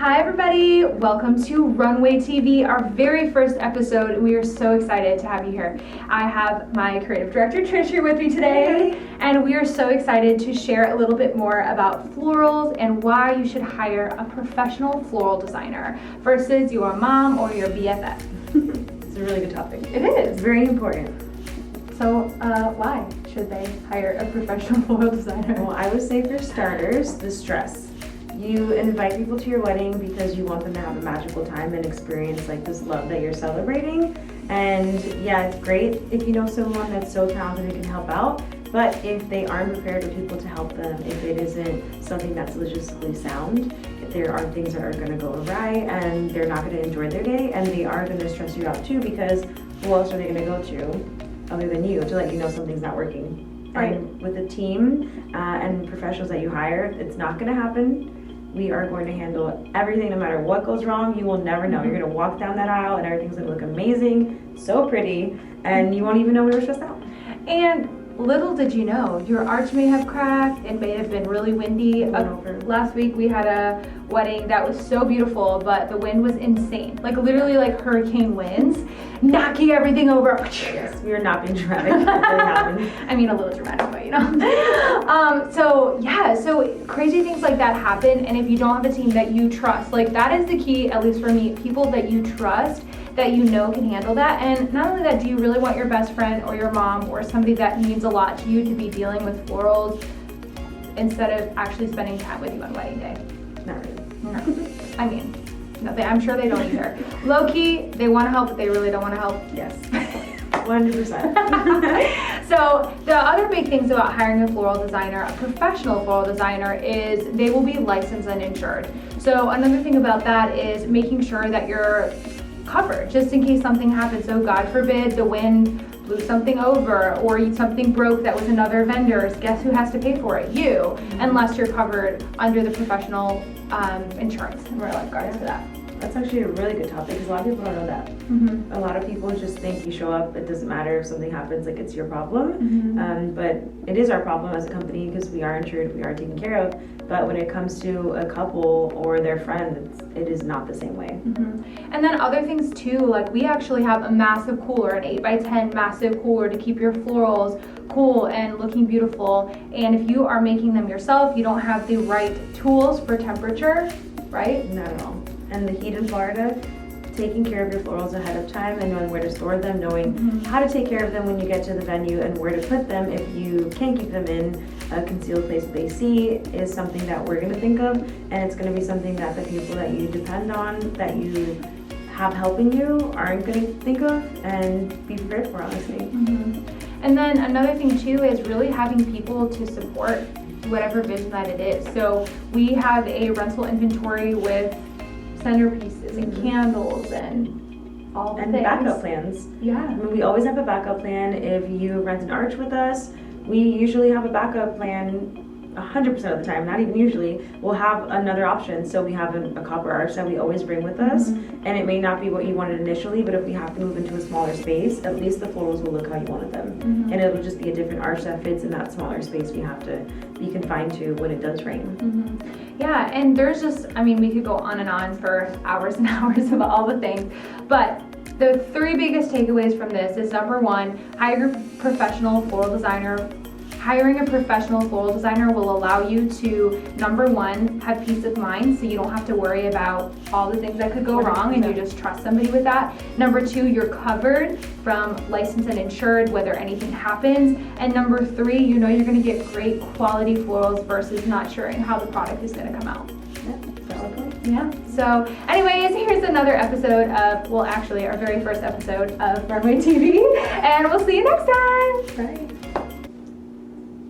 Hi everybody, welcome to Runway TV, our very first episode. We are so excited to have you here. I have my creative director Trish here with me today, and we are so excited to share a little bit more about florals and why you should hire a professional floral designer versus your mom or your BFF. It's a really good topic. It is. It's very important. So why should they hire a professional floral designer? Well, I would say for starters, the stress. You invite people to your wedding because you want them to have a magical time and experience like this love that you're celebrating. And yeah, it's great if you know someone that's so talented and can help out. But if they aren't prepared with people to help them, if it isn't something that's logistically sound, if there are things that are going to go awry and they're not going to enjoy their day, and they are going to stress you out too, because who else are they going to go to other than you to let you know something's not working? Right. And with a team and professionals that you hire, it's not going to happen. We are going to handle everything no matter what goes wrong. You will never know. You're going to walk down that aisle and everything's going to look amazing, so pretty, and you won't even know we were stressed out. And little did you know, your arch may have cracked. It may have been really windy. Last week we had a wedding that was so beautiful, but the wind was insane. Like literally like hurricane winds, knocking everything over. Yes, we are not being dramatic. It really happened. I mean, a little dramatic, but you know. So crazy things like that happen. And if you don't have a team that you trust, like that is the key, at least for me, people that you trust, that you know can handle that. And not only that, do you really want your best friend or your mom or somebody that means a lot to you to be dealing with florals instead of actually spending time with you on wedding day? Not really. No. I mean, no, I'm sure they don't either. Low key, they want to help, but they really don't want to help. Yes. 100%. So the other big things about hiring a floral designer, a professional floral designer, is they will be licensed and insured. So another thing about that is making sure that you're covered just in case something happens. So God forbid the wind blew something over or something broke that was another vendor's. Guess who has to pay for it? You, unless you're covered under the professional insurance. And we're lifeguards for that. That's actually a really good topic because a lot of people don't know that. Mm-hmm. A lot of people just think you show up, it doesn't matter if something happens, like it's your problem. Mm-hmm. But it is our problem as a company because we are insured, we are taken care of. But when it comes to a couple or their friend, it is not the same way. Mm-hmm. And then other things too, like we actually have a massive cooler, an 8x10 massive cooler to keep your florals cool and looking beautiful. And if you are making them yourself, you don't have the right tools for temperature, right? Not at all. And the heat in Florida, taking care of your florals ahead of time and knowing where to store them, knowing how to take care of them when you get to the venue and where to put them if you can keep them in a concealed place with AC is something that we're going to think of, and it's going to be something that the people that you depend on, that you have helping you, aren't going to think of and be prepared for, honestly. And then another thing too is really having people to support whatever vision that it is. So we have a rental inventory with centerpieces and candles and all the things. Backup plans. Yeah. I mean, we always have a backup plan. If you rent an arch with us, we usually have a backup plan 100% of the time, not even usually. We'll have another option. So we have a copper arch that we always bring with us, and it may not be what you wanted initially, but if we have to move into a smaller space, at least the florals will look how you wanted them. And it'll just be a different arch that fits in that smaller space we have to be confined to when it does rain. Yeah, and there's just, I mean, we could go on and on for hours and hours about all the things, but the three biggest takeaways from this is number one, hire a professional floral designer. Hiring a professional floral designer will allow you to, number one, have peace of mind so you don't have to worry about all the things that could go wrong and you just trust somebody with that. Number two, you're covered from licensed and insured whether anything happens. And number three, you know you're going to get great quality florals versus not sure how the product is going to come out. Yeah. So anyways, here's another episode of, well actually our very first episode of Runway TV, and we'll see you next time. Bye.